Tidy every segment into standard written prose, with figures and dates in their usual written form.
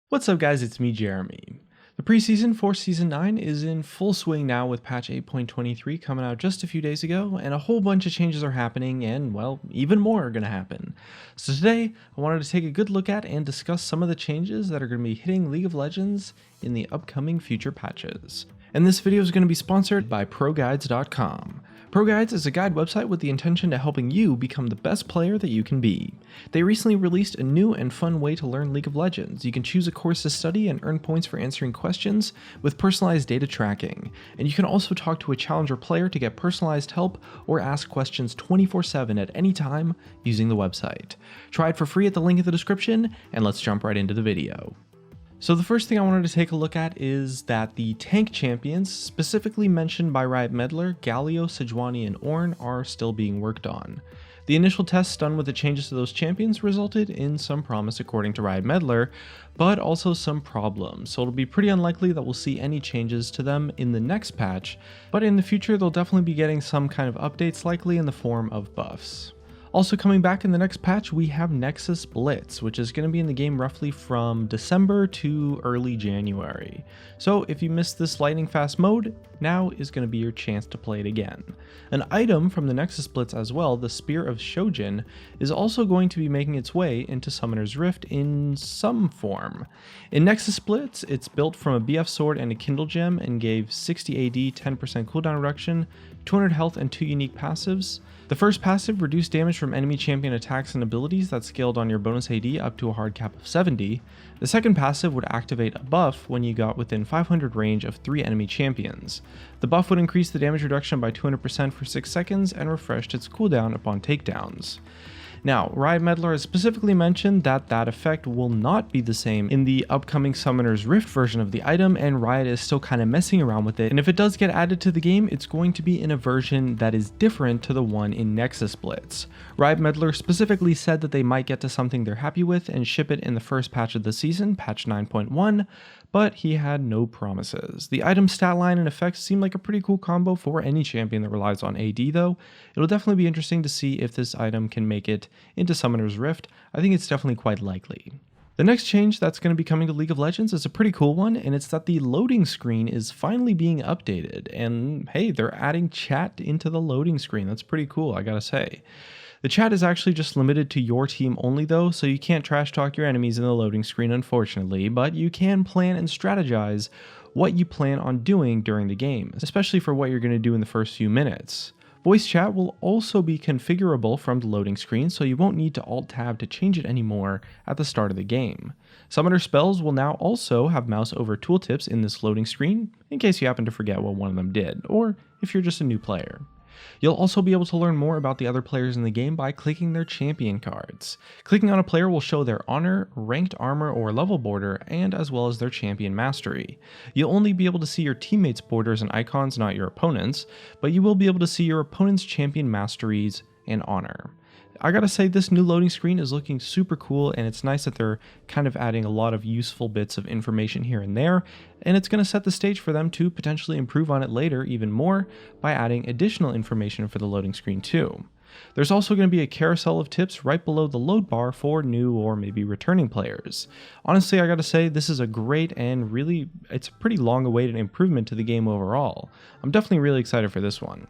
What's up guys, it's me Jeremy. The preseason for Season 9 is in full swing now with patch 8.23 coming out just a few days ago, and a whole bunch of changes are happening and, well, even more are going to happen. So today, I wanted to take a good look at and discuss some of the changes that are going to be hitting League of Legends in the upcoming future patches. And this video is going to be sponsored by ProGuides.com. ProGuides is a guide website with the intention to helping you become the best player that you can be. They recently released a new and fun way to learn League of Legends. You can choose a course to study and earn points for answering questions with personalized data tracking. And you can also talk to a challenger player to get personalized help or ask questions 24/7 at any time using the website. Try it for free at the link in the description, and let's jump right into the video. So the first thing I wanted to take a look at is that the tank champions, specifically mentioned by Riot Meddler, Galio, Sejuani, and Ornn, are still being worked on. The initial tests done with the changes to those champions resulted in some promise according to Riot Meddler, but also some problems, so it'll be pretty unlikely that we'll see any changes to them in the next patch, but in the future they'll definitely be getting some kind of updates, likely in the form of buffs. Also coming back in the next patch, we have NEXUS BLITZ, which is going to be in the game roughly from December to early January. So if you missed this lightning fast mode, now is going to be your chance to play it again. An item from the NEXUS BLITZ as well, the Spear of Shojin, is also going to be making its way into Summoner's Rift in some form. In NEXUS BLITZ, it's built from a BF sword and a Kindle gem and gave 60 AD, 10% cooldown reduction, 200 health, and 2 unique passives. The first passive reduced damage from enemy champion attacks and abilities that scaled on your bonus AD up to a hard cap of 70. The second passive would activate a buff when you got within 500 range of 3 enemy champions. The buff would increase the damage reduction by 200% for 6 seconds and refreshed its cooldown upon takedowns. Now, Riot Meddler has specifically mentioned that that effect will not be the same in the upcoming Summoner's Rift version of the item, and Riot is still kind of messing around with it, and if it does get added to the game, it's going to be in a version that is different to the one in NEXUS BLITZ. Riot Meddler specifically said that they might get to something they're happy with and ship it in the first patch of the season, patch 9.1, but he had no promises. The item stat line and effects seem like a pretty cool combo for any champion that relies on AD though. It'll definitely be interesting to see if this item can make it into Summoner's Rift. I think it's definitely quite likely. The next change that's going to be coming to League of Legends is a pretty cool one, and it's that the loading screen is finally being updated. And hey, they're adding chat into the loading screen. That's pretty cool, I gotta say. The chat is actually just limited to your team only though, so you can't trash talk your enemies in the loading screen unfortunately, but you can plan and strategize what you plan on doing during the game, especially for what you're going to do in the first few minutes. Voice chat will also be configurable from the loading screen, so you won't need to Alt-Tab to change it anymore at the start of the game. Summoner spells will now also have mouse over tooltips in this loading screen, in case you happen to forget what one of them did, or if you're just a new player. You'll also be able to learn more about the other players in the game by clicking their champion cards. Clicking on a player will show their honor, ranked armor or level border, and as well as their champion mastery. You'll only be able to see your teammates' borders and icons, not your opponents, but you will be able to see your opponent's champion masteries and honor. I gotta say, this new loading screen is looking super cool, and it's nice that they're kind of adding a lot of useful bits of information here and there, and it's going to set the stage for them to potentially improve on it later even more by adding additional information for the loading screen too. There's also going to be a carousel of tips right below the load bar for new or maybe returning players. Honestly, I gotta say, this is a great and really, it's a pretty long awaited improvement to the game overall. I'm definitely really excited for this one.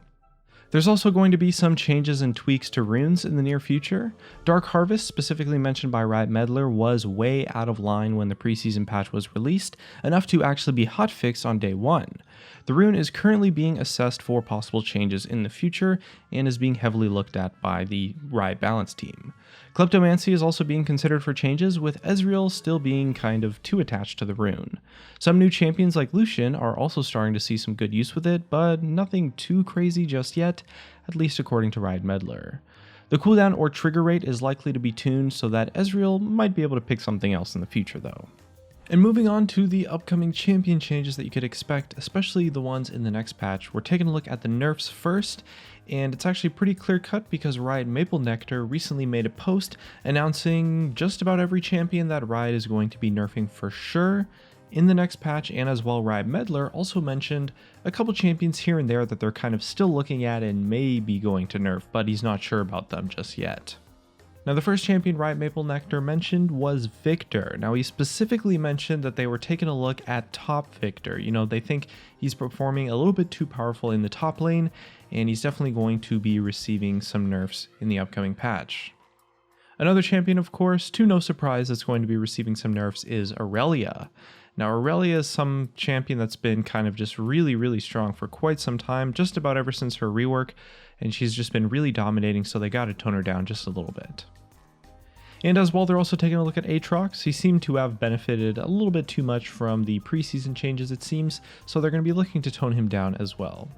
There's also going to be some changes and tweaks to runes in the near future. Dark Harvest, specifically mentioned by Riot Meddler, was way out of line when the preseason patch was released, enough to actually be hotfixed on day one. The rune is currently being assessed for possible changes in the future and is being heavily looked at by the Riot Balance team. Kleptomancy is also being considered for changes, with Ezreal still being kind of too attached to the rune. Some new champions like Lucian are also starting to see some good use with it, but nothing too crazy just yet, at least according to Riot Meddler. The cooldown or trigger rate is likely to be tuned so that Ezreal might be able to pick something else in the future though. And moving on to the upcoming champion changes that you could expect, especially the ones in the next patch, we're taking a look at the nerfs first, and it's actually pretty clear cut because Riot Maple Nectar recently made a post announcing just about every champion that Riot is going to be nerfing for sure in the next patch, and as well Riot Meddler also mentioned a couple champions here and there that they're kind of still looking at and may be going to nerf, but he's not sure about them just yet. Now, the first champion Riot Maple Nectar mentioned was Victor. Now, he specifically mentioned that they were taking a look at top Victor. You know, they think he's performing a little bit too powerful in the top lane, and he's definitely going to be receiving some nerfs in the upcoming patch. Another champion, of course, to no surprise, that's going to be receiving some nerfs is Aurelia. Now, Aurelia is some champion that's been kind of just really strong for quite some time, just about ever since her rework, and she's just been really dominating, so they gotta tone her down just a little bit. And as well, they're also taking a look at Aatrox. He seemed to have benefited a little bit too much from the preseason changes, it seems, so they're going to be looking to tone him down as well.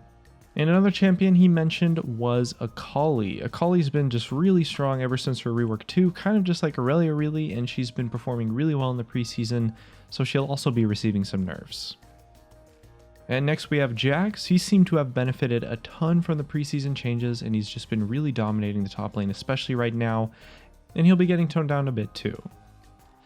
And another champion he mentioned was Akali. Akali's been just really strong ever since her rework too, kind of just like Aurelia really, and she's been performing really well in the preseason, so she'll also be receiving some nerfs. And next we have Jax. He seemed to have benefited a ton from the preseason changes, and he's just been really dominating the top lane, especially right now, and he'll be getting toned down a bit too.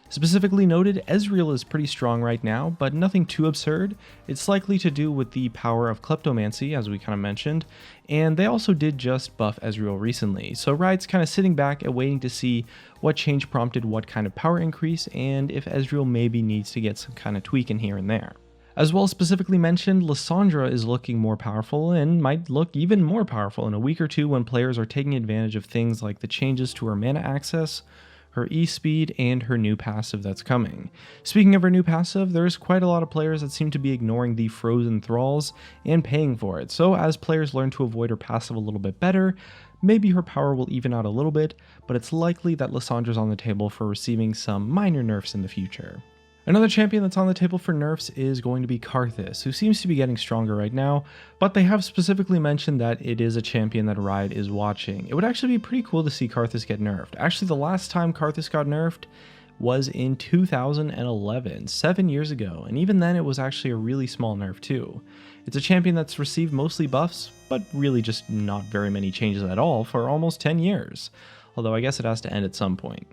Specifically noted, Ezreal is pretty strong right now, but nothing too absurd. It's likely to do with the power of Kleptomancy, as we kind of mentioned, and they also did just buff Ezreal recently, so Riot's kind of sitting back and waiting to see what change prompted what kind of power increase, and if Ezreal maybe needs to get some kind of tweak in here and there. As well, specifically mentioned, Lissandra is looking more powerful and might look even more powerful in a week or two when players are taking advantage of things like the changes to her mana access, her E-speed, and her new passive that's coming. Speaking of her new passive, there's quite a lot of players that seem to be ignoring the Frozen Thralls and paying for it, so as players learn to avoid her passive a little bit better, maybe her power will even out a little bit, but it's likely that Lissandra's on the table for receiving some minor nerfs in the future. Another champion that's on the table for nerfs is going to be Karthus, who seems to be getting stronger right now, but they have specifically mentioned that it is a champion that Riot is watching. It would actually be pretty cool to see Karthus get nerfed. Actually, the last time Karthus got nerfed was in 2011, 7 years ago, and even then it was actually a really small nerf too. It's a champion that's received mostly buffs, but really just not very many changes at all for almost 10 years, although I guess it has to end at some point.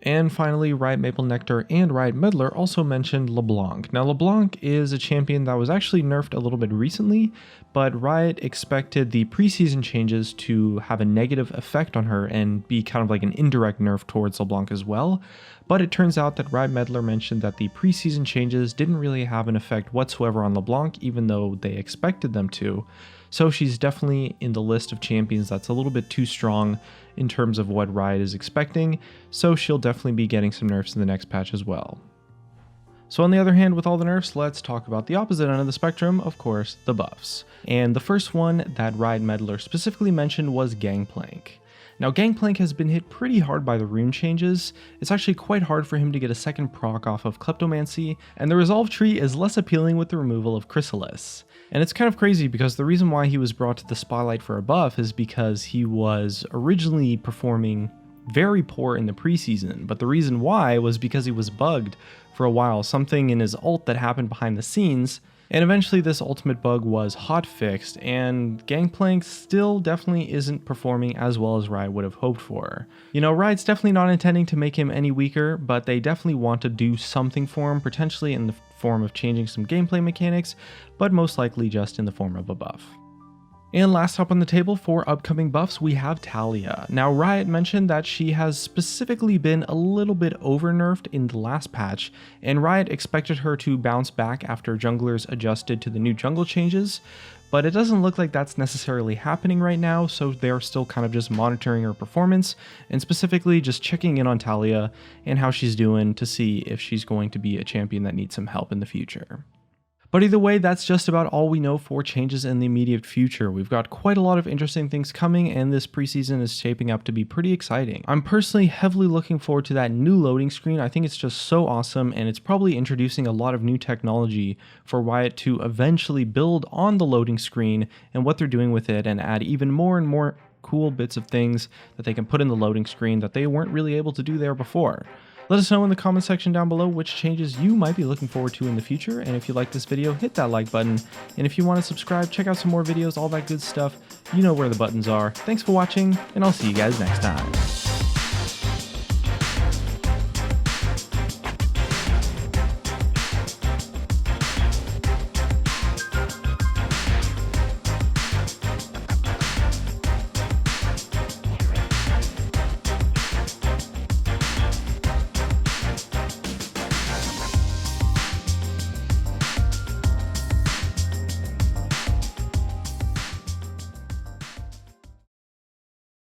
And finally, Riot Maple Nectar and Riot Meddler also mentioned LeBlanc. Now, LeBlanc is a champion that was actually nerfed a little bit recently, but Riot expected the preseason changes to have a negative effect on her and be kind of like an indirect nerf towards LeBlanc as well. But it turns out that Riot Meddler mentioned that the preseason changes didn't really have an effect whatsoever on LeBlanc, even though they expected them to. So she's definitely in the list of champions that's a little bit too strong in terms of what Riot is expecting, so she'll definitely be getting some nerfs in the next patch as well. So on the other hand, with all the nerfs, let's talk about the opposite end of the spectrum, of course, the buffs. And the first one that Riot Meddler specifically mentioned was Gangplank. Now, Gangplank has been hit pretty hard by the rune changes. It's actually quite hard for him to get a second proc off of Kleptomancy, and the Resolve tree is less appealing with the removal of Chrysalis. And it's kind of crazy because the reason why he was brought to the spotlight for a buff is because he was originally performing very poor in the preseason, but the reason why was because he was bugged for a while, something in his ult that happened behind the scenes, and eventually this ultimate bug was hotfixed, and Gangplank still definitely isn't performing as well as Riot would have hoped for. You know, Riot's definitely not intending to make him any weaker, but they definitely want to do something for him, potentially in the form of changing some gameplay mechanics, but most likely just in the form of a buff. And last up on the table for upcoming buffs, we have Talia. Now, Riot mentioned that she has specifically been a little bit over-nerfed in the last patch, and Riot expected her to bounce back after junglers adjusted to the new jungle changes, but it doesn't look like that's necessarily happening right now, so they're still kind of just monitoring her performance, and specifically just checking in on Talia and how she's doing to see if she's going to be a champion that needs some help in the future. But either way, that's just about all we know for changes in the immediate future. We've got quite a lot of interesting things coming, and this preseason is shaping up to be pretty exciting. I'm personally heavily looking forward to that new loading screen. I think it's just so awesome, and it's probably introducing a lot of new technology for Riot to eventually build on the loading screen and what they're doing with it, and add even more and more cool bits of things that they can put in the loading screen that they weren't really able to do there before. Let us know in the comment section down below which changes you might be looking forward to in the future, and if you like this video, hit that like button, and if you want to subscribe, check out some more videos, all that good stuff, you know where the buttons are. Thanks for watching, and I'll see you guys next time.